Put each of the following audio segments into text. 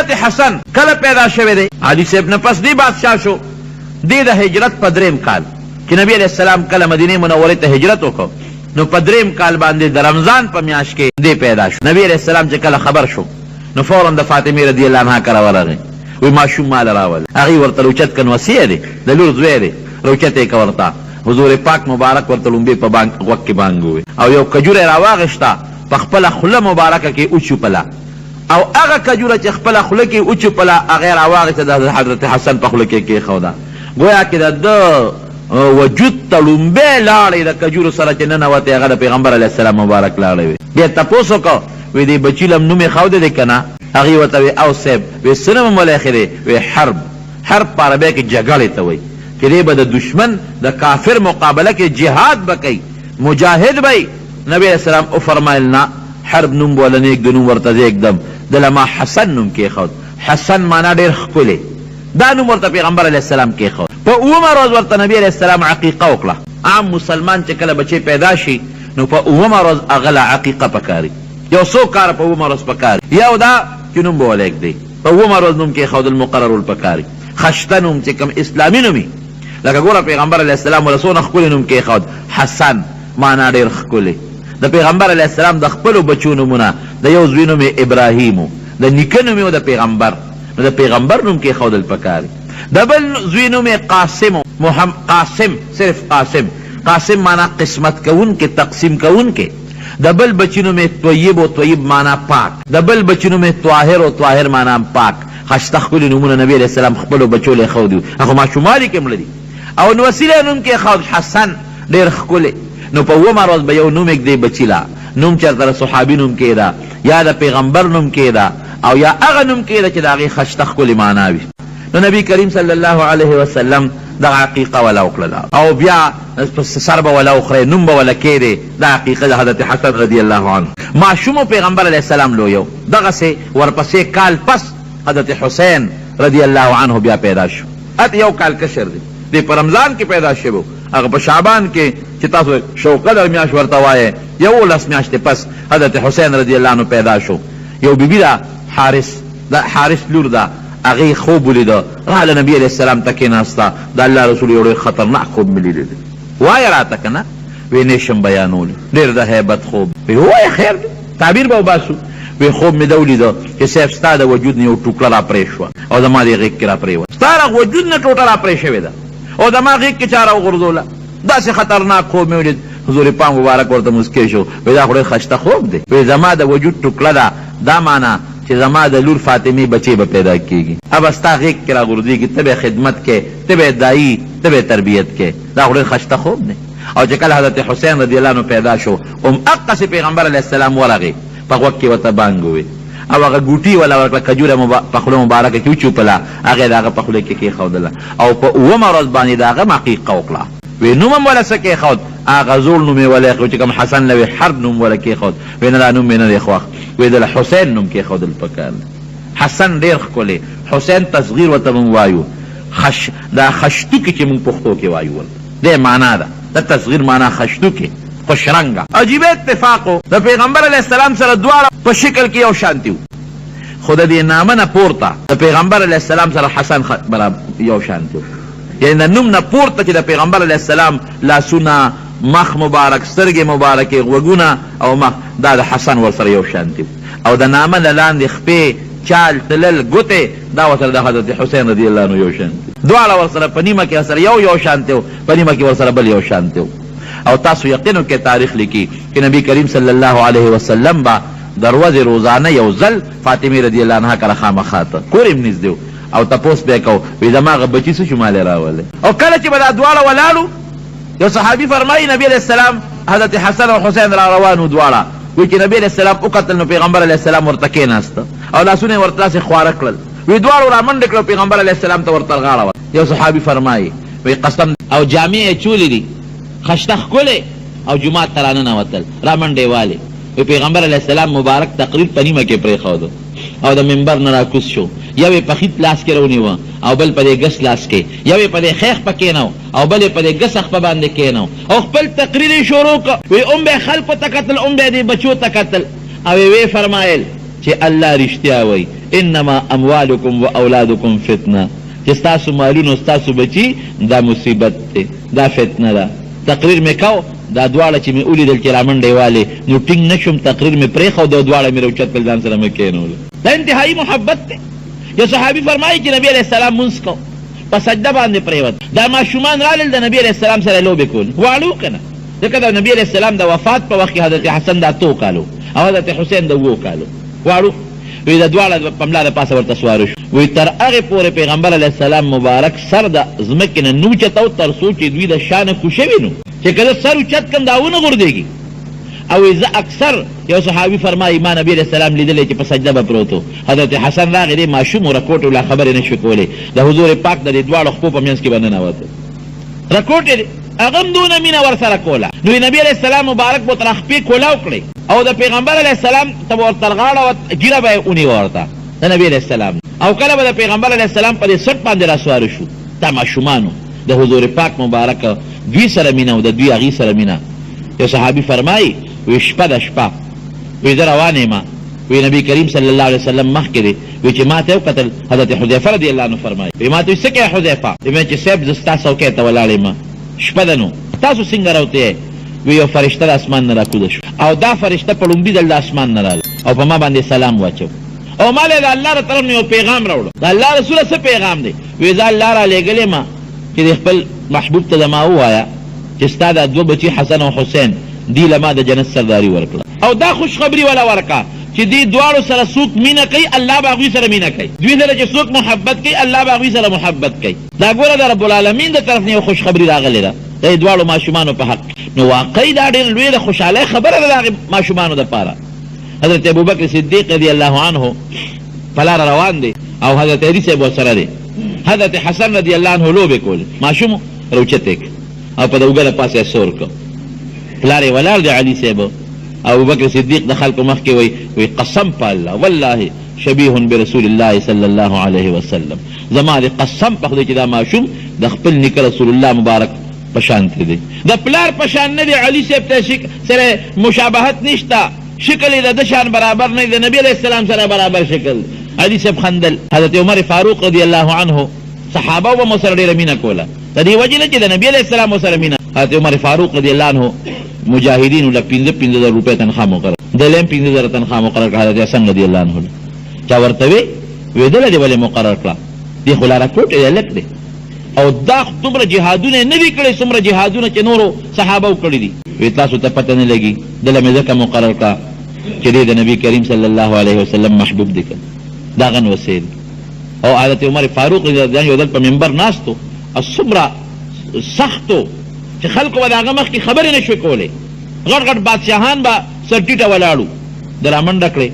حضرت حسن کله پیدا شوه دی؟ علي صاحب نه پس دی بادشاہ شو. دی د هجرت په دریم کال چې نبی علیہ السلام کله مدینه منوره ته هجرت وکړ نو په دریم کال باندې د رمضان په میاشت کې دی پیدا شو. نبی علیہ السلام چې کله خبر شو نو فوراً د فاطمه رضی الله عنها کره ورغی، وی ماشوم مال راول. هغه ورته روچت کن وصیه دی د لور زوی دی، روچت یې کورتا. حضور پاک مبارک ورته لومبي په بانک وقت کې بانګوي او یو کجوره راواغشتا په خپل خله مبارکه کې اوچوپلا او هغه کجوره چې خپل خله کې اوچوپلا هغه راواغسته د حضرت حسن په خله کې خودا. گویا کې د وجود تلومبه لاړې د کجورو سره چې ننوتې هغه د پیغمبر علیه السلام مبارک لاړې وي. بیا تپوس وکړو وی دی بچي لم نومې ښوده دی که نه؟ هغې ورته وی او صاحب وی څه نوم ولیښې دی؟ وی حرب. حرب په عربۍ کې جګړې ته وایي چې دی به د دشمن د کافر مقابله کې جهاد به کوي، مجاهد به وي. نبی علیه السلام وفرمایل نه، حرب نوم به وله نه ږدو، نوم ورته زیږدم. دله ما حسن نوم کېښود. حسن معنا ډېر ښکلی، دا نوم ورته پیغمبر علیه السلام کېښود. په اومه ورځ ورته نبی علیه السلام عقیقه وکړه. عام مسلمان چې کله بچی پیدا شي نو په اومه ورځ هغه له عقیقه پکاري. یو څو کاره په اومه ورځ پکاري. یو دا چې نوم به وله ږدي، په اومه ورځ نوم کېښودل مقرر الپکاري. خشته نوم چې کوم اسلامي نومي لکه ګوره پیغمبر علیه السلام وله څونه ښکلی نوم کېښود. حسن معنا ډېر ښکلی. د پیغمبر علیه السلام د خپلو بچو نومونه د یو زوی نوم یې ابراهیم و، د نیکه نوم یې د پیغمبر، نو د پیغمبر نوم کېښودل پکاري. د بل زوی نوم یې قاسم و، قاسم صرف قاسم. قاسم معنا قسمت کون کې، تقسیم کون کې. د بل بچی نوم یې طیب و، طیب معنا پاک. د بل بچی نوم یې طاهر و، طاهر معنا پاک. خشته ښکلي نومونه نبي علیه السلام خپلو بچو له ښودي، هغه ماشومان یې کې مړه دي. او نو وسیله نوم کېښود حسن، ډېر ښکلی. نو په اومه ورځ به یو نوم ږدي بچي لا، نوم چېرته د صحابي نوم کېده یا د پیغمبر نوم کېده او یا هغه نوم کېده چې د هغې خشته ښکلې معنا وي. نو نبی کریم صلی الله علیه وسلم دغه عقیقه وله وکړله او بیا سر به وله وخورئ، نوم به وله کېدی. دا عقیقه د حضرت حسن رضی الله عنه. ماشوم پیغمبر علیه السلام لویو. دغسې ورپسې کال پس حضرت حسین رضی الله عنه بیا پیدا شو. ات یو کال کشر دی، دی په رمضان کې پیدا شوی، هغه په شعبان کې چې تاسو شوقدر میاشت ورته وایې 11 میاشتې پس حضرت حسین رضی الله عنه پیدا شو. یو بیبي ده حارس، د حارس لور ده، هغې خوب ولیده، راله نبي علیه السلام ته کېناسته. د الله رسول یو ډېر خطرناک خوب مې لیدلی دی، وایه راته که نه؟ وی نشم بیانولی، ډېر د هیبت خوب. وی وایه خیر دی، تعبیر به وباسو. وی خوب مې ده ولیده چې صاحب ستا د وجود نه یو ټوکړه را پرې شوه او زما دې غېږ کې را پرېوته. ستا د وجود نه ټوټه را پرې شوې ده او زما غېږ کې چا را وغورځوله. داسې خطرناک خوب مې ولید. حضور پاک مبارک ورته مسکی شو، وی دا خو ډېر خشته خوب دی. وی زما د وجود ټوکړه ده، دا معنا چې زما د لور فاطمې بچی به پیدا کېږي، اب ستا غېږ کې را غورځېږي، ته به خدمت کې، ته به دایي، ته به تربیت کې. دا خو ډېر خشته خوب دی. او چې کله حضرت حسین رضی الله عنه پیدا شو هغسې پیغمبر علیه السلام ورغی، په غوږ کې ورته بانګ ووی او هغه ګوټي وله ورکړه، کجوره په خوله مبارکه کې وچوپله، هغې د هغه په خوله کې کېښودله او په اومه ورځ باندې د هغه عقیقه وکړه. وی نوم هم وله څه کېښود؟ هغه زوړ نوم یې وله ایښود چې کوم حسن له وی حرب نوم وله کېښود. وی نه دا نوم مې نه دی خوښ، وی دله حسین نوم کېښودل پکار دی. حسن ډېر ښکلی، حسین تصغیر ورته مونږ وایو. دا خشتوکي چې مونږ پښتو کې وایو دې معنا ده، د تصغیر معنا خشتوکي، خوشرنګه. عجیبه اتفاق و، د پیغمبر علیه السلام سره دواړه په شکل کې یو شانتي وو، خو د دې نامه نه پورته د پیغمبر علیه السلام سره حسن یو شانتي وو. یعنې د نوم نه پورته چې د پیغمبر علیه السلام لاسونه، مخ مبارک، سترګې مبارکې، غوږونه او مخ، دا د حسن ورسره یو شانتي وو. او د نامه نه لاندې خپې، چال، تلل، ګوتې، دا ورسره د حضرت حسین رضی الله عنه یو شانتي. دواړه ورسره په نیمه کې ورسره یو شانتي وو، په نیمه کې ورسره بل یو شانتي وو. او تاسو یقینو کې تاریخ لیکي چې نبی کریم صلی الله علیه وسلم به د ورځې روزانه یو ځل فاطمې رضی الله عنها کره خامخا ته کور یې نږدې و او تپوس به یې کو، وایي زما هغه بچي څه شو مالې راولې. او کله چې به دا دواړه ولاړو، یو صحابي فرمایي نبی علیه السلام حضرت حسن او حسین را روان و دواړه، وایي چې نبی علیه السلام وکتل نو پیغمبر علیه السلام ورته کېناسته او لاسونه یې ورته داسې خواره کړل. وایي دواړو را منډې کړه، پیغمبر علیه السلام ته ورته غاړه. یو صحابي فرمایي وایي قسم، او جامې یې چولې دي خشته ښکلې او جومات ته راننوتل، را منډې والې. وی پیغمبر علیه السلام مبارک تقریر په نیمه کې پرېښودو او د منبر نه راکوز شو، یو یې په خیط لاس کې رونیوه او بل په دې ګس لاس کې، یو یې په دې خیخ په کېنو او بل یې په دې ګس اخپه باندې کېنو او خپل تقریر یې شروع کړ. وی ام به خلکو ته کتل، ام به دې بچو ته کتل او وی فرمایل چې الله رښتیا وایي انما اموالکم و اولادکم فتنه، چې ستاسو مالونه ستاسو بچي دا مصیبت دی، دا فتنه ده. تقریر مې کو دا دواړه چې مې ولیدل چې رامنډې والې نو ټینګ نه شوم، تقریر مې پرېښود دا دواړه مې راوچت کړل ځان سره مې کېنولو. دا انتهایي محبت دی. یو صحابي فرمایي چې نبي علیه السلام مونځ کو په سجده باندې پرېوت، دا ماشومان رالل د نبي علیه السلام سره لوبې کول واړو که نه، ځکه د نبي علیه السلام د وفات په وخت کې حضرت حسن دا 2 کالو او حضرت حسین د 2 کالو واړو. وی د دواړه په ملا د پاسه ورته سواره شو. وی تر هغې پورې پیغمبر علیه السلام مبارک سر د ځمکې نه نه اوچتو تر څو چې دوی د شانه کوشوي نو، چې کله سر اوچت کړم دا ونه غورځېږي. او زه اکثر یو صحابي فرمایي ما نبي علیه السلام لیدلی چې په سجده به پروت و، حضرت حسن راغی دی ماشوم و رکوټ لا خبرې نه شو کولی، د حضور پاک د دې دواړو خپو په منځ کې به ننوته رکوټ یې هغه هم دونه مینه ورسره کوله. نو نبي علیه السلام مبارک به تر خپې کولاو کړی او د پیغمبر علیه السلام ته به ورته غاړه ګیره به یې ونیوه ورته د نبي علیه السلام، او کله به د پیغمبر علیه السلام په دې سټ باندې راسواره شو. دا ماشومانو د حضور پاک مبارک دوی سره مینه او د دوی هغې سره مینه. یو صحابي فرمایي وی شپه د شپه وی زه روان یم، وی نبی کریم صلی الله علیه وسلم مخکې دی، وی چې ما ته وکتل حضرت حذیفه رضی الله عنه فرمایي وی ما ته وی څه کوې حذیفه؟ وی چې صاحب زه ستا څوکۍ ته ولاړ یم شپه ده نو تاسو څنګه راوتې؟ وی یو فرشته د اسمان نه راکوزه شو او دا فرشته په لومبي ځل د اسمان نه راغله او په ما باندې سلام واچو او ما له د الله له طرف نه یو پیغام راوړو. د الله رسوله څه پیغام دی؟ وی زه الله را لېږلی ما چې د خپل محبوب ته زما ووایه چې ستا دا 2 بچي حسن او حسین دی له ما د جنت سرداري ورکړه او دا خوشخبري ولا ورکه چې دې دواړو سره څوک مینه کوي الله به هغوی سره مینه کوي، دوی سره چې څوک محبت کوي الله به هغوی سره محبت کوي. دا ګوره د رب العالمین د طرف نه یو خوشخبري راغلې ده د دې دواړو ماشومانو په حق. نو واقعي دا ډېر لویه د خوشحالۍ خبره ده د هغې ماشومانو دپاره. حضرت ابوبکر صدیق رضی الله عنه په لاره روان دی او حضرت علي صاحب ورسره دی. حضرت حسن رضی الله عنه لوبې کولې، ماشوم راوچت یې او په د اوږه د پاسه یې سور کړ. پلار یې ولاړ دی علي صاحب. ابوبکر صدیق د خلکو مخکې وی قسم په الله والله شبیه برسول الله صلی الله علیه وسلم، زما د قسم په خدای چې دا ماشوم د خپل نیکه رسول الله مبارک په شان دی، د پلار په شان نه دی. علي صاحب ته سره مشابهت نشته، شکل یې د ده شان برابر نه دی، د نبي علیه السلام سره برابر شکل. علي صاحب خندل. حضرت عمر فاروق رضی الله عنه صحابه به مو سره ډېره مینه کوله د دې وجې نه چې د نبي علیه السلام مو سره مینه. حضرت عمر فاروق رضی الله عنه مجاهدینو له 15,000 روپۍ تنخواه مقرر، دله هم 15,000 تنخواه مقرر کړه. حضرت حسن رضی الله عنه چا ورته وی دله دې ولې مقرر کړه؟ دې خو لاره کوټ یې لک دی او دا دومره جهادونه یې نه دي کړی څومره جهادونه چې نورو صحابو کړي دي. وی تاسو ته پته نه لګي دله مې ځکه مقرر کړه چې دې د نبي کریم صلی الله علیه وسلم محبوب دی. دا غن وسیل. او حضرت عمر فاروق رضی الله عنه یو ځل په منبر ناستو او څومره سختو چې خلکو به د هغه مخکې خبرې نه شوې کولی، غټ غټ بادشاهان به سر ټیټه ولاړو د رامنډه کړې.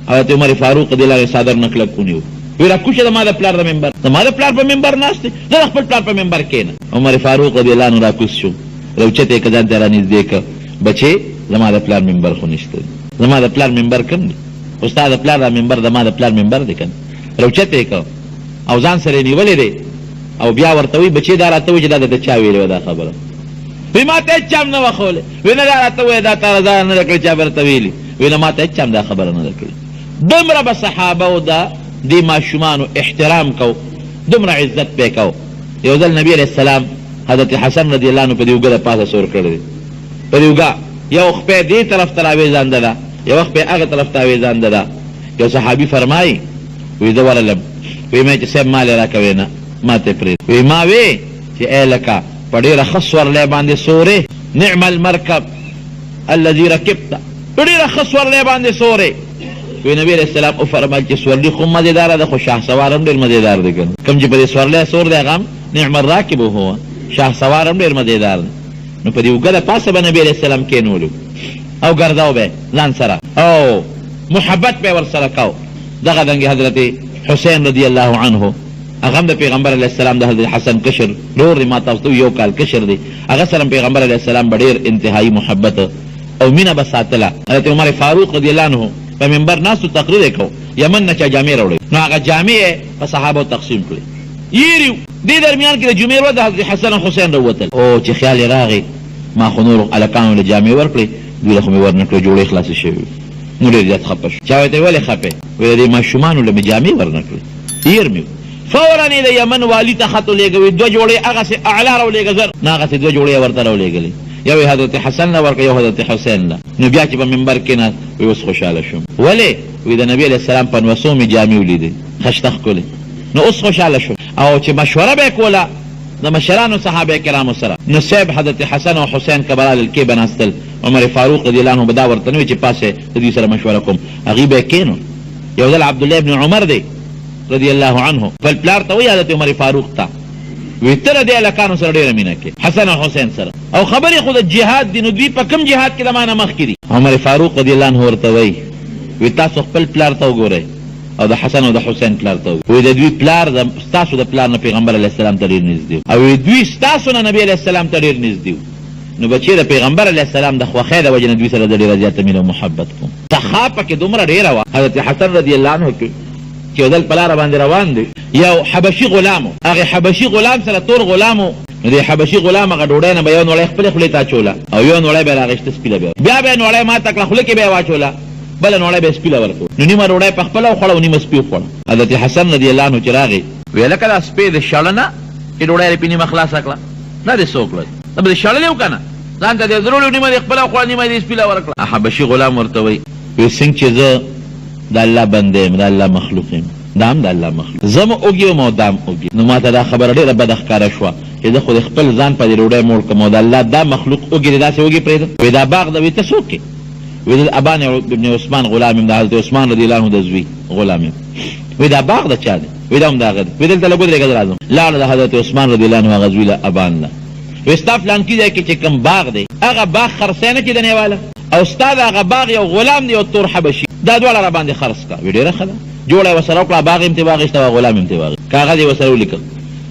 حضرت عمر فاروق رضی الله عنه صادر نه کلک ونیو، وی راکوشه د ما د پلار د منبر، د ما د پلار په منبر ناست دی، زه د خپل پلار په منبر کښېنه. عمر فاروق رضی الله عنه راکوز شو، راوچت یې که ځان ته رانږدې که بچې زما د پلار منبر خو نشته دی، زما د پلار منبر کم دی، خو ستا د پلار دا منبر د ما د پلار منبر دی که نه. راوچت یې که او ځان سره یې نیولی دی او بیا ورته وایي بچې دا راته وایي چې دا درته چا ویلې وه دا خبره؟ وی ما ته هېڅ چا هم نه وښولې. وی نه دا راته وایي دا تا رضا نه ده کړې چا به درته ویلي؟ وی نه ما ته هېڅ چا هم دا خبره نه ده کړې. دومره به صحابو د دې ماشومانو احترام کو، دومره عزت پې کو. یو ځل نبي علیه السلام حضرت حسن رضی الله عنه په دې اوږه د پاسه سور کړی دی، په دې اوږه یو خپې دې طرف ته راویځانده ده، یو خپې هغه طرف ته راویځانده ده. یو صحابي فرمایي وی زه ورغلم، وی مې چې صاحب ما لې راکوې نه ما ته پرېږده. وی ما وی چې ای لکه په ډېره ښه سورلی باندې سورې، نعم المرکب الذي رکبته، په ډېره ښه سورلی باندې سورې. وی نبي علیه السلام وفرمایل چې سورلي خو مزېداره ده خو شهسوار هم ډېر مزېدار دی که نه، کوم چې په دې سورلی سور دی هغه هم نعم الراکب هو، شهسوار هم ډېر مزېدار دی. نو په دې اوږه د پاسه به نبي علیه السلام کېنولو او ګرځاو به ځان سره او محبت به یې ورسره کو. دغه دنګې حضرت حسین رضی الله عنه هغه هم د پیغمبر علیه السلام د حضرت حسن کشر لور دی، ما تاسو ته یو کال کشر دی. هغه سره پیغمبر علیه السلام به ډېر انتهایي محبت او مینه به ساتله. حضرت عمر فاروق رضی الله عنه په منبر ناستو تقریر یې کو، یمن نه چا جامې راوړی، نو هغه جامې یې په صحابو تقسیم کړې. یېري دې درمیان کې د جمعې ورځ د حضرت حسن او حسین راووتل. او چې خیال یې راغی ما خو نورو هلکانو له جامې ورکړې، دوی له خو مې ورنه کړې، جوړې خلاصې شوې. نو ډېر زیات خفه شو. چا ورته ولې خفې؟ وایي د دې ماشومانو له مې جامې ورنه کړې، هیر مې فوراً یې د یمن والي ته خط ولېږوي، 2 جوړې هغسې اعلی راولېږه زر، نه هغسې 2 جوړې ورته راولېږلې، یو یې حضرت حسن له ورکړه، یو حضرت حسین له. نو بیا چې په منبر کېناست وایي اوس خوشحاله شوم. ولې؟ وایي د نبي علیه السلام په نوسو مې جامې ولیدې خشته ښکلې، نو اوس خوشحاله شوم. او چې مشوره به یې کوله د مشرانو صحابه کرامو سره، نو صاحب حضرت حسن او حسین کبرا للکې به ناستل، عمر فاروق رضی الله عنه به دا ورته نه وي چې پاسې د دوی سره مشوره کوم، هغې به یې کېنو. یو ځل عبدالله ابن عمر دی رضی الله عنه خپل پلار ته وایي حضرت عمر فاروق ته، وایي ته د دې هلکانو سره ډېره مینه کې، حسن او حسین سره، او خبرې خو د جهاد دي، نو دوی په کوم جهاد کې د ما نه مخکې دي؟ عمر فاروق رضی الله عنه ورته وایي تاسو خپل پلار ته وګورئ او د حسن او د حسین پلار ته وایي د دوی پلار ستاسو د پلار نه پیغمبر علیه السلام ته ډېر نږدې او دوی ستاسو نه نبي علیه السلام ته ډېر نږدې. نو بچې د پیغمبر علیه السلام د خوښۍ د وجې نه دوی سره د ډېره زیاته مینه او محبت کوم. تخا پکې دومره ډېره وه حضرت حسن رضی الله عنه کې چې یو ځل په لاره باندې روان دی، یو حبشي غلام و، هغې حبشي غلام سره تور غلام و، نو د حبشي غلام هغه ډوډۍ نه به یو نوړی خپلې خولې ته اچوله او یو نوړی به یې راغېشته سپیله بیا به یې نوړی ماته کړه خوله کې به یې واچوله، بله نوړی به یې سپیله ورکړو، نو نیمه ډوډۍ په خپله وخوړه او نیمه سپي وخوړه. حضرت حسن رضی الله عنه چې راغی ویې لکه دا سپی د شړه نه چې ډوډۍ یې پې نیمه خلاصه کړه، دا دې څه وکړل؟ دا به دې شړلی و که نه؟ ځان ته دې درولو، نیمه دې خپله وخوړه، نیمه دې سپیله ورکړه. حبشي غلام ورته وایي څنګه چې زه د الله بنده یم، د الله مخلوق یم، دا هم د الله مخلوق، زه م اوږي وم او دا م اوږي، نو ما ته دا خبره ډېره بده ښکاره شوه چې زه خو د خپل ځان په دې ډوډۍ موړ کړم او د الله دا مخلوق اوږي دی داسې اوږي پرېږدم. وایي دا باغ ده، وایي ته څوک یې؟ وایي د ابان ابن عثمان غلام یم، د حضرت عثمان رضی الله عنه د زوی غلام یم. وایي دا باغ د چا دی؟ وایي دا هم د هغه دی. وایي دلته لږ ودرېږه زه راځم. لاړه د حضرت عثمان رضی الله عنه هغه زوی له ابان له، وایي ستا فلانکي ځای کې چې کوم باغ دی هغه باغ خرڅی نه کېدنې واله، او ستا د هغه باغ یو غلام دی یو تور حبشي، دا دواړه را باندې خرڅ کړه. وایي ډېره ښه ده، جوړه یې ورسره وکړه، باغ یې م ترې واخېسته او غلام یې م ترې واخېست، کاغذ یې ورسره ولیکل.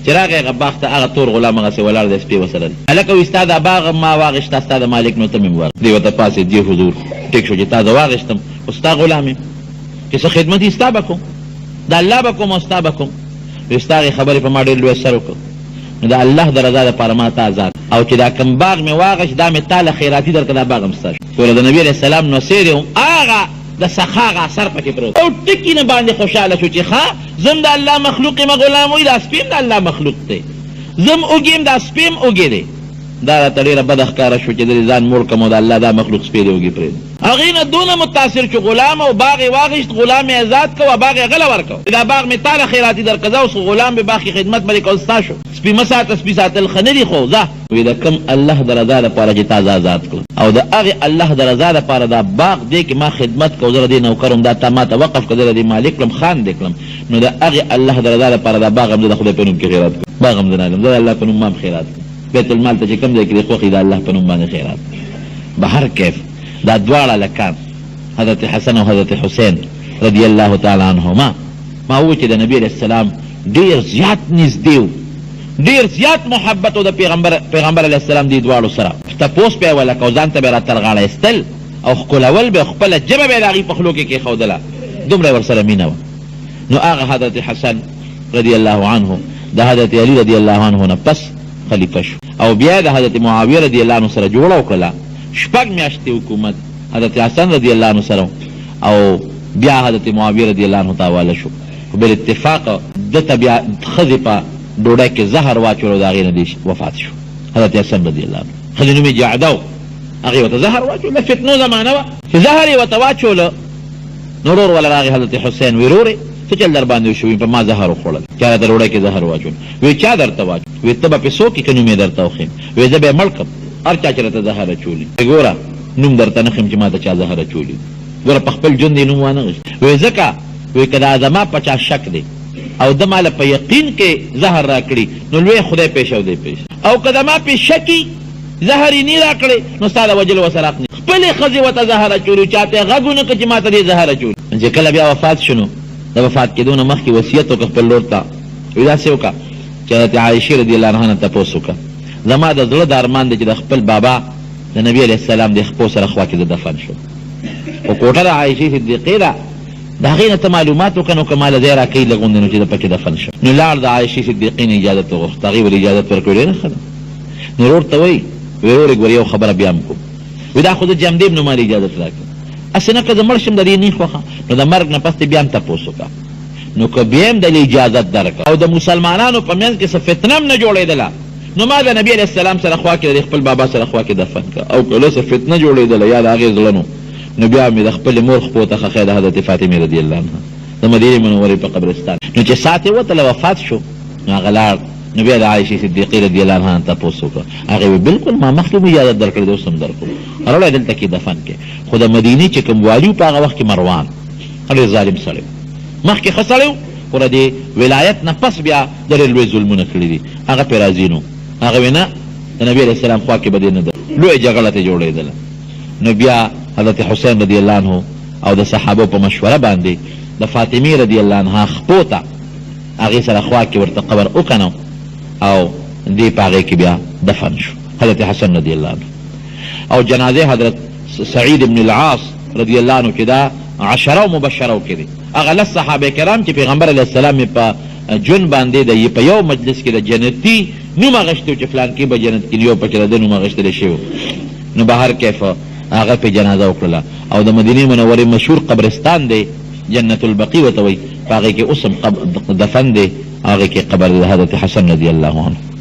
چې راغی هغه باغ ته هغه تور غلام هغسې ولاړ دی، سپی ورسره دی. هلکه وایي ستا دا باغ ما واخېسته، ستا د مالک نو ته مې واخېست. دی ورته پاسېد، دی حضور ټیک شو چې تا زه واخېستم خو ستا غلام یم، چې څه خدمت یې ستا به کوم، د الله به کوم او ستا به کوم. وایي ستا هغې خبرې په ما ډېر لوی اثر وکړ، نو د الله د رضا دپاره ما ته آزاد، او چې دا کوم باغ مې واخېست دا مې تا له خیراتي درکړه، دا باغ هم ستا شو. ټوله د نبي علیه السلام نوسې دی هم هغه د سخا هغه اثر پکې پروت او ټکي نه باندې خوشحاله شو چې ښه زم د الله مخلوق یم، غلام وایي دا سپي هم د الله مخلوق دی، زم اوږي یم دا سپي هم اوږې دی. دا راته ډېره بده ښکاره شو چې د ځان موړ کړم او د الله دا مخلوق سپی دی اوږې پرېږدم. هغې نه دونه متاثر شو غلام او باغ یې واخېست، غلام یې ازاد کړ او باغ یې غله ورکړ. دا باغ مې تا له خیراتي درکړه، ځه اوس غلام به باغ کې خدمت به دې کول ستا شو، سپي مه ساته، سپي ساتل ښه نه دي خو ځه. وایي د کوم الله د رضا دپاره چې تا زه آزاد کړم او د هغې الله د رضا دپاره دا باغ دی کې ما خدمت کو، زه د دې نوکر وم، دا تا ما ته وقف کړه، زه د دې مالک کړم، خان دې کړم، نو د هغې الله د رضا دپاره دا باغ هم زه د خدای په نوم کې خیرات کړم، باغ هم زه نه کړم، زه د الله په نوم ما هم خیرات کړم. بیت المال ته چې کوم ځای کې د خوښي د الله په نوم باندې خیرات. به هر کیف دا دواړه لکان حضرت حسن او حضرت حسین رضی الله تعالی عنهما ما وویل چې د نبي علیه السلام ډېر زیات نږدې و، ډېر زیات محبت و د پیغمبر علیه السلام دې دواړو سره. تپوس به یې ولکه او ځان ته به یې را ترغاړه ایستل او ښکلول به خپله ژبه به یې د هغې په خولو کې کېښودله، دومره یې ورسره مینه وه. نو هغه حضرت حسن رضی الله عنه د حضرت علی رضی الله عنه نه پس خلیفه شو او بیا د حضرت معاویه رضی الله عنه سره جوړه وکړله، 6 میاشتې حکومت حضرت حسن رضی الله عنه سره، او بیا حضرت معاویه رضی الله عنه ته حواله شو. بالاتفاق دته بیا ښځې په ډوډۍ کې زهر واچولو، د هغې نه دی وفات شو حضرت حسن رضی الله عنه. ښځې نوم یې جعده و، هغې ورته زهر واچوله، فتنو زمانه وه چې زهر یې ورته واچوله. نو ورور وله راغی حضرت حسین، وی رورې څه چل در باندې وشو؟ په ما زهر وخوړل، چا راته ډوډۍ کې زهر واچول. وی چا درته واچول؟ وی ته به پې څوک یې که نوم یې درته وښیم؟ وی زه به یې مړ کړم هر چا چې راته زهر اچولي. ګوره نوم درته نه ښیم چې ما ته چا زهر اچولي، ګوره په خپل ژوند یې نوم وانه غوښت. وی ځکه وی که دا زما په چا شک دی او د ما له په یقین کې زهر را کړي نو لوی خدای پیش او دی پیش، او که د ما پې شکي زهر یې نه را کړی نو ستا د وجلو ورسره حق نه. خپلې ښځې ورته زهر اچولي، چا ته یې غږ ونه کړه چې ما ته دې زهر اچولي. چې کله بیا وفات شو نو د وفات کېدو نه مخکې وصیت وکړه خپل لور ته، وایي داسې وکړه چې حضرت عایشې رضی الله عنها نه تپوس وکړه، زما د زړه د ارمان دی چې د خپل بابا د نبي علیه السلام د خپو سره خوا کې د دفن شو. خو کوټه د عایشې صدیقې ده، د هغې نه ته معلومات وکړه نو که ما له ځای را کوي لږ غوندې نو چې د پکې دفن شو. نو لاړ د عایشې صدیقې نه اجازت وغوښت، هغې ولې اجازت ورکړې ډېره ښه ده. نو ورور ته وایي ورور یې ګوره یو خبره بیا هم کوم، وایي دا خو د جمدې ابن ما اجازت را کړه، اسې نه که زه مړ شم د دې نه خوښه نو د مرګ نه پس دې بیا هم تپوس وکړه نو که بیا هم دلې اجازت درکړه او د مسلمانانو په منځ کې څه فتنه هم نه جوړېدله نو ما د نبي علیه السلام سره خوا کې د خپل بابا سره خوا کې دفن کړه او که څه فتنه جوړېدله یا د هغې زړه نو بیا مې د خپلې مور خپو ته خښی د حضرت فاطمې رضی الله عنها د مدینې منورې په قبرستان نو چې ساعت یې وتله وفات شو نو هغه لاړ نو بیا د عایشې صدیقې رضی الله عنها نه تپوس وکړه هغې ویل بلکل ما مخکې مو اجازت درکړې ده اوس هم درکړو راوړی دلته کې دفن کې خو د مدینې چې کوم والي په هغه وخت کې مروان ډېر ظالم سړی مخکې ښه سړی و خو د دې ولایت نه پس بیا د ډېر لوی ظلمونه کړي دي هغه پرې راضي نو هغه وی نه د نبي علیه السلام خوا کې به دې نه ده لویه جګړه ترې جوړېدله نو بیا حضرت حسین رضی الله عنه او د صحابو په مشوره باندې د فاطمې رضی الله عنها خپو ته هغې سره خوا کې ورته قبر وکنو او دې په هغې کې بیا دفن شو حضرت حسن رضی الله عنه او جنازې حضرت سعید بن العاص رضی الله عنه چې دا عشره مبشره کې دي هغه لس صحابه کرام چې پیغمبر علیه السلام په جون باندې د په یو مجلس کې د جنتي نوم اغشتو چې فلان کې به جنت کې یو پکې د نوم اغشتلی شوی نو به هر کیف هغه په جنازه وکړله او د مدینې منورې مشهور قبرستان دی جنت البقی ورته وایي په هغې کې اوس هم دفن دی هغې کې قبر د حضرت حسن رضی الله عنه